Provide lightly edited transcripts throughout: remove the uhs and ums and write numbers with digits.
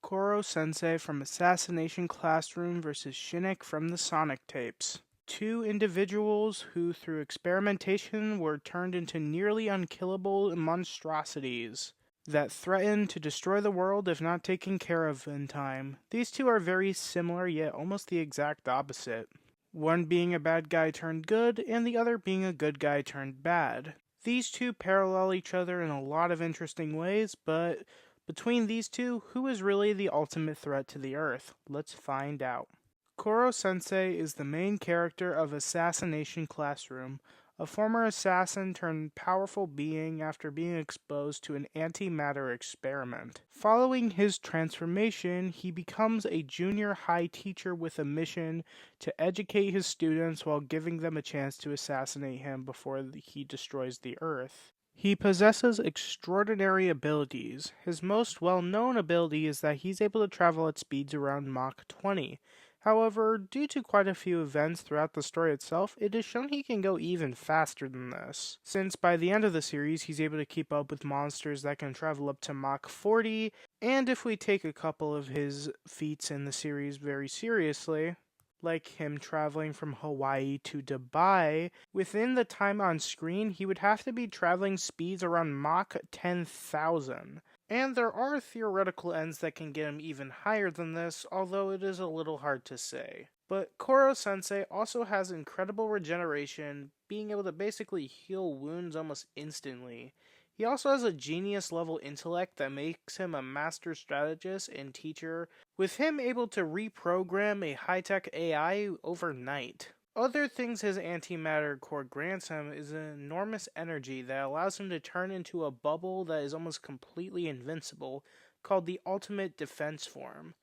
Cororo Sensei from Assassination Classroom versus Shinic from the Sonic tapes. Two individuals who, through experimentation, were turned into nearly unkillable monstrosities that threaten to destroy the world if not taken care of in time. These two are very similar, yet almost the exact opposite. One being a bad guy turned good, and the other being a good guy turned bad. These two parallel each other in a lot of interesting ways, but between these two, who is really the ultimate threat to the Earth? Let's find out. Kororo Sensei is the main character of Assassination Classroom, a former assassin turned powerful being after being exposed to an antimatter experiment. Following his transformation, he becomes a junior high teacher with a mission to educate his students while giving them a chance to assassinate him before he destroys the Earth. He possesses extraordinary abilities. His most well-known ability is that he's able to travel at speeds around Mach 20. However, due to quite a few events throughout the story itself, it is shown he can go even faster than this. Since by the end of the series, he's able to keep up with monsters that can travel up to Mach 40, and if we take a couple of his feats in the series very seriously, like him traveling from Hawaii to Dubai, within the time on screen, he would have to be traveling speeds around Mach 10,000. And there are theoretical ends that can get him even higher than this, although it is a little hard to say. But Kororo Sensei also has incredible regeneration, being able to basically heal wounds almost instantly. He also has a genius level intellect that makes him a master strategist and teacher, with him able to reprogram a high-tech AI overnight. Other things his antimatter core grants him is an enormous energy that allows him to turn into a bubble that is almost completely invincible, called the Ultimate Defense Form.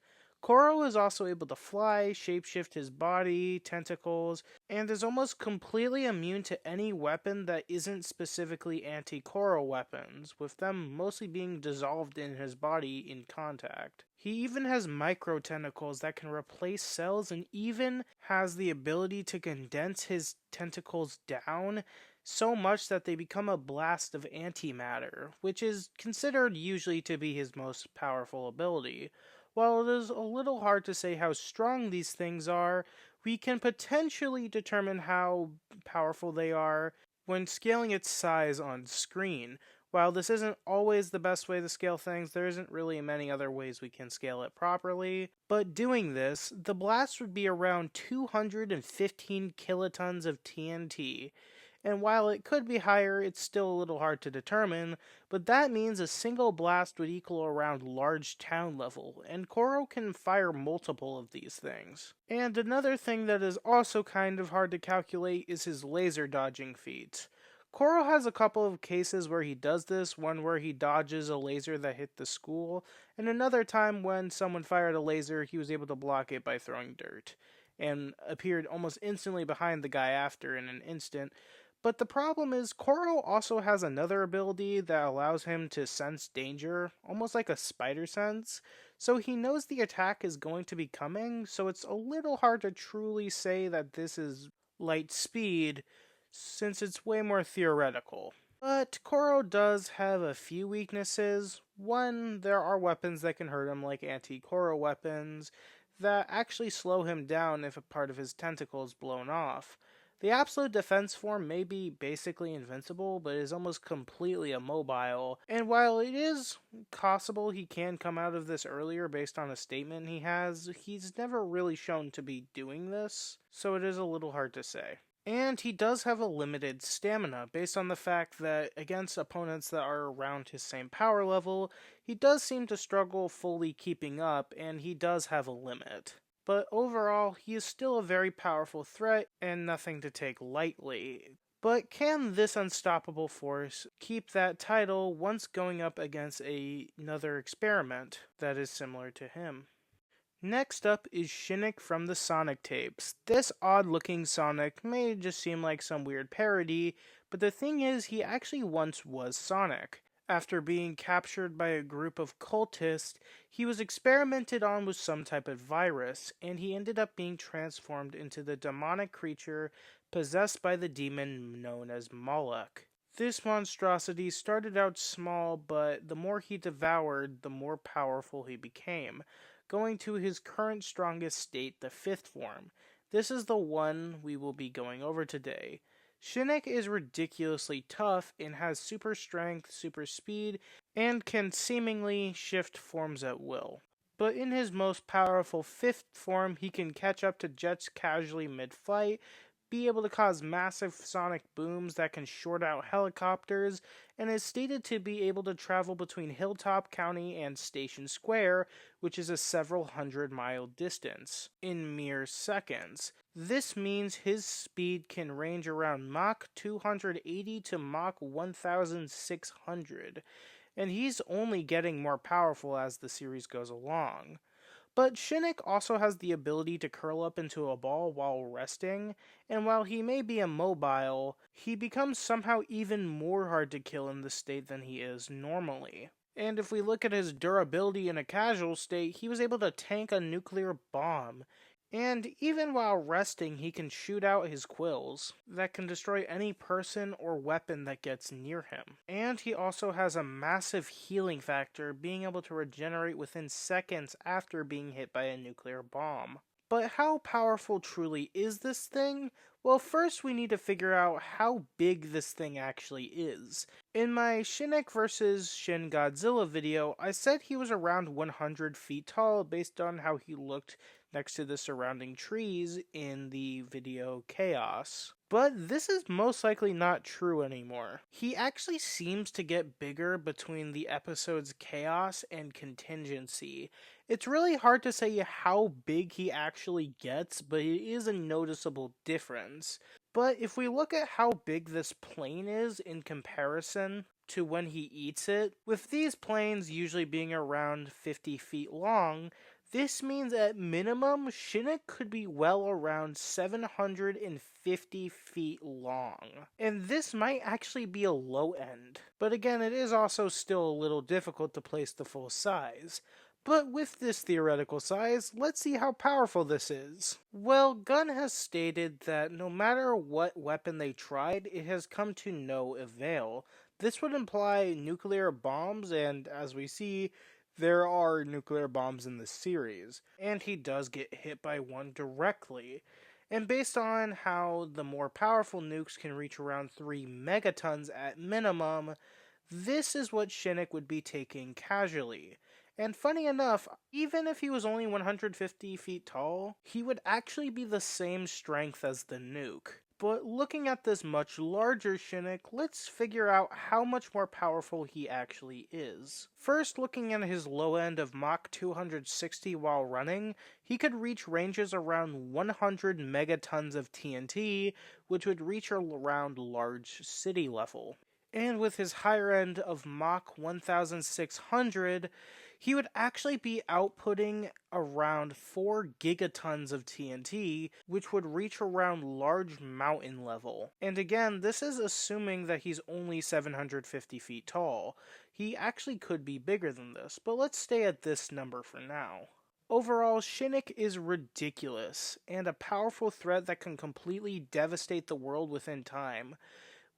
Koro is also able to fly, shapeshift his body, tentacles, and is almost completely immune to any weapon that isn't specifically anti-Koro weapons, with them mostly being dissolved in his body in contact. He even has micro-tentacles that can replace cells and even has the ability to condense his tentacles down so much that they become a blast of antimatter, which is considered usually to be his most powerful ability. While it is a little hard to say how strong these things are, we can potentially determine how powerful they are when scaling its size on screen. While this isn't always the best way to scale things, there isn't really many other ways we can scale it properly. But doing this, the blast would be around 215 kilotons of TNT. And while it could be higher, it's still a little hard to determine, but that means a single blast would equal around large town level, and Koro can fire multiple of these things. And another thing that is also kind of hard to calculate is his laser dodging feat. Koro has a couple of cases where he does this, one where he dodges a laser that hit the school, and another time when someone fired a laser, he was able to block it by throwing dirt, and appeared almost instantly behind the guy after in an instant. But the problem is, Koro also has another ability that allows him to sense danger, almost like a spider sense, so he knows the attack is going to be coming, so it's a little hard to truly say that this is light speed, since it's way more theoretical. But Koro does have a few weaknesses. One, there are weapons that can hurt him, like anti-Koro weapons, that actually slow him down if a part of his tentacle is blown off. The absolute defense form may be basically invincible, but is almost completely immobile, and while it is possible he can come out of this earlier based on a statement he has, he's never really shown to be doing this, so it is a little hard to say. And he does have a limited stamina, based on the fact that against opponents that are around his same power level, he does seem to struggle fully keeping up, and he does have a limit. But overall, he is still a very powerful threat and nothing to take lightly. But can this unstoppable force keep that title once going up against another experiment that is similar to him? Next up is Shinic from the Sonic tapes. This odd-looking Sonic may just seem like some weird parody, but the thing is, he actually once was Sonic. After being captured by a group of cultists, he was experimented on with some type of virus, and he ended up being transformed into the demonic creature possessed by the demon known as Moloch. This monstrosity started out small, but the more he devoured, the more powerful he became, going to his current strongest state, the fifth form. This is the one we will be going over today. Shinic is ridiculously tough and has super strength, super speed, and can seemingly shift forms at will. But in his most powerful fifth form, he can catch up to jets casually mid-flight, be able to cause massive sonic booms that can short out helicopters, and is stated to be able to travel between Hilltop County and Station Square, which is a several hundred-mile distance, in mere seconds. This means his speed can range around Mach 280 to Mach 1600, and he's only getting more powerful as the series goes along. But Shinick also has the ability to curl up into a ball while resting, and while he may be immobile, he becomes somehow even more hard to kill in this state than he is normally. And if we look at his durability in a casual state, he was able to tank a nuclear bomb. And even while resting, he can shoot out his quills that can destroy any person or weapon that gets near him. And he also has a massive healing factor, being able to regenerate within seconds after being hit by a nuclear bomb. But how powerful truly is this thing? Well, first we need to figure out how big this thing actually is. In my Shinick vs. Shin Godzilla video, I said he was around 100 feet tall based on how he looked next to the surrounding trees in the video Chaos. But this is most likely not true anymore. He actually seems to get bigger between the episodes Chaos and Contingency. It's really hard to say how big he actually gets, but it is a noticeable difference. But if we look at how big this plane is in comparison to when he eats it, with these planes usually being around 50 feet long, this means at minimum, Shinick could be well around 750 feet long. And this might actually be a low end. But again, it is also still a little difficult to place the full size. But with this theoretical size, let's see how powerful this is. Well, Gunn has stated that no matter what weapon they tried, it has come to no avail. This would imply nuclear bombs, and as we see, there are nuclear bombs in this series, and he does get hit by one directly. And based on how the more powerful nukes can reach around 3 megatons at minimum, this is what Shinick would be taking casually. And funny enough, even if he was only 150 feet tall, he would actually be the same strength as the nuke. But looking at this much larger Shinick, let's figure out how much more powerful he actually is. First, looking at his low end of Mach 260 while running, he could reach ranges around 100 megatons of TNT, which would reach around large city level. And with his higher end of Mach 1600, he would actually be outputting around 4 gigatons of TNT, which would reach around large mountain level. And again, this is assuming that he's only 750 feet tall. He actually could be bigger than this, but let's stay at this number for now. Overall, Shinick is ridiculous, and a powerful threat that can completely devastate the world within time.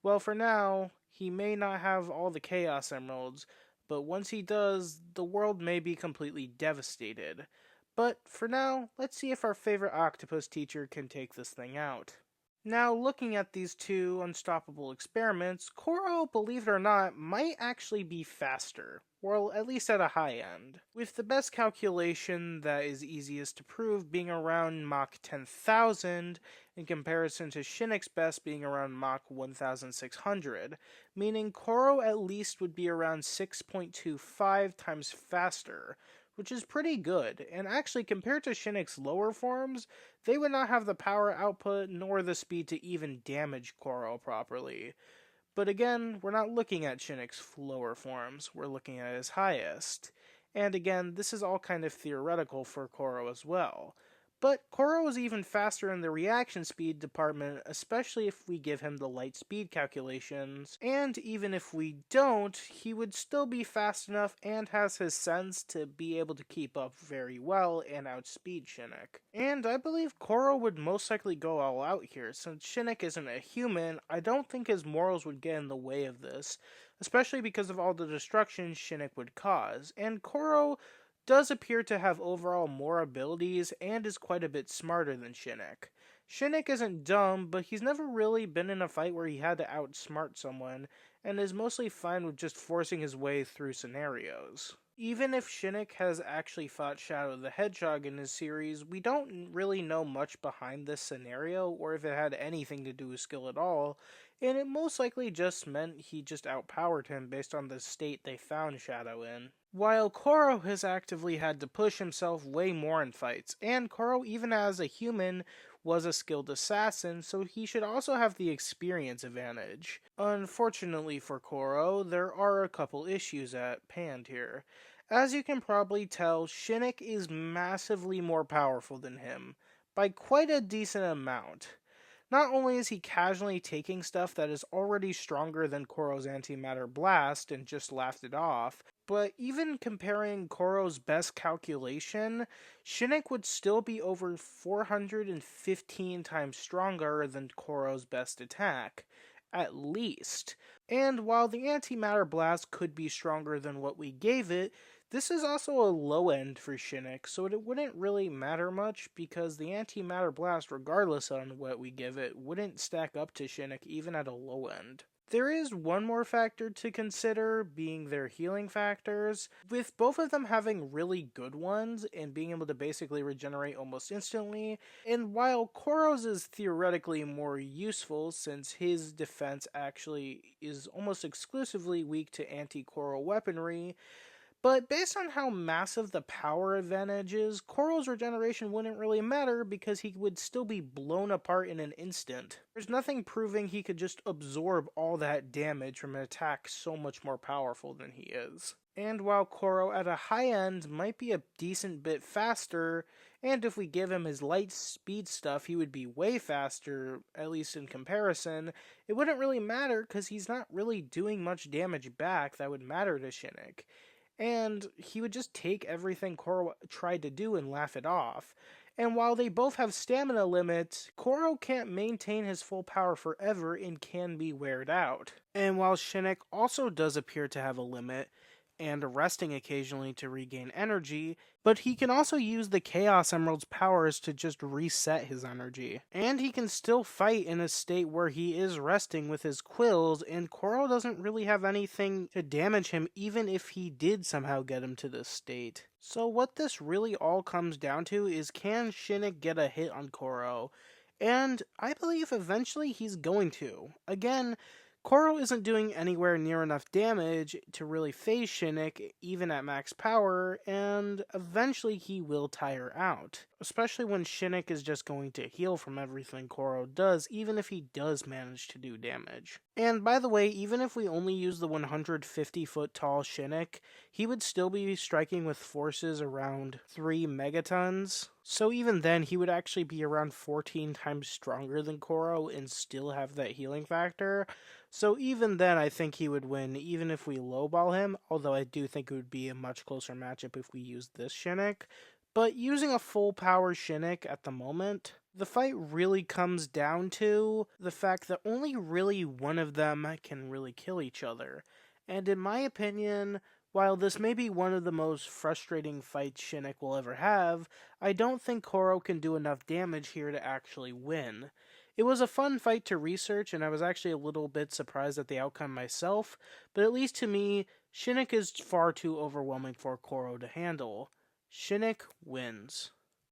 Well, for now, he may not have all the Chaos Emeralds, but once he does, the world may be completely devastated. But for now, let's see if our favorite octopus teacher can take this thing out. Now, looking at these two unstoppable experiments, Koro, believe it or not, might actually be faster. Well, at least at a high end. With the best calculation that is easiest to prove being around Mach 10,000, in comparison to Shinick's best being around Mach 1600, meaning Koro at least would be around 6.25 times faster, which is pretty good, and actually compared to Shinick's lower forms, they would not have the power output nor the speed to even damage Koro properly. But again, we're not looking at Shinick's lower forms, we're looking at his highest. And again, this is all kind of theoretical for Koro as well. But Koro is even faster in the reaction speed department, especially if we give him the light speed calculations. And even if we don't, he would still be fast enough and has his sense to be able to keep up very well and outspeed Shinick. And I believe Koro would most likely go all out here. Since Shinick isn't a human, I don't think his morals would get in the way of this, especially because of all the destruction Shinick would cause. And Koro does appear to have overall more abilities and is quite a bit smarter than Shinick. Shinick isn't dumb, but he's never really been in a fight where he had to outsmart someone, and is mostly fine with just forcing his way through scenarios. Even if Shinick has actually fought Shadow the Hedgehog in his series, we don't really know much behind this scenario, or if it had anything to do with skill at all, and it most likely just meant he just outpowered him based on the state they found Shadow in. While Koro has actively had to push himself way more in fights, and Koro, even as a human, was a skilled assassin, so he should also have the experience advantage. Unfortunately for Koro, there are a couple issues at hand here. As you can probably tell, Shinick is massively more powerful than him, by quite a decent amount. Not only is he casually taking stuff that is already stronger than Koro's Antimatter Blast and just laughed it off, but even comparing Koro's best calculation, Shinick would still be over 415 times stronger than Koro's best attack, at least. And while the Antimatter Blast could be stronger than what we gave it, this is also a low end for Shinick, so it wouldn't really matter much because the Antimatter Blast, regardless on what we give it, wouldn't stack up to Shinick even at a low end. There is one more factor to consider, being their healing factors. With both of them having really good ones and being able to basically regenerate almost instantly, and while Koro's is theoretically more useful since his defense actually is almost exclusively weak to anti-Koro weaponry, but based on how massive the power advantage is, Koro's regeneration wouldn't really matter because he would still be blown apart in an instant. There's nothing proving he could just absorb all that damage from an attack so much more powerful than he is. And while Koro at a high end might be a decent bit faster, and if we give him his light speed stuff he would be way faster, at least in comparison, it wouldn't really matter because he's not really doing much damage back that would matter to Shinick. And he would just take everything Koro tried to do and laugh it off. And while they both have stamina limits, Koro can't maintain his full power forever and can be weared out. And while Shinick also does appear to have a limit, and resting occasionally to regain energy, but he can also use the Chaos Emerald's powers to just reset his energy. And he can still fight in a state where he is resting with his quills, and Koro doesn't really have anything to damage him even if he did somehow get him to this state. So what this really all comes down to is, can Shinick get a hit on Koro? And I believe eventually he's going to. Again, Koro isn't doing anywhere near enough damage to really phase Shinick, even at max power, and eventually he will tire out. Especially when Shinick is just going to heal from everything Koro does, even if he does manage to do damage. And by the way, even if we only use the 150-foot tall Shinick, he would still be striking with forces around 3 megatons. So even then, he would actually be around 14 times stronger than Koro and still have that healing factor. So even then, I think he would win, even if we lowball him, although I do think it would be a much closer matchup if we used this Shinick. But using a full power Shinick at the moment, the fight really comes down to the fact that only really one of them can really kill each other. And in my opinion, while this may be one of the most frustrating fights Shinick will ever have, I don't think Koro can do enough damage here to actually win. It was a fun fight to research, and I was actually a little bit surprised at the outcome myself, but at least to me, Shinick is far too overwhelming for Koro to handle. Shinick wins.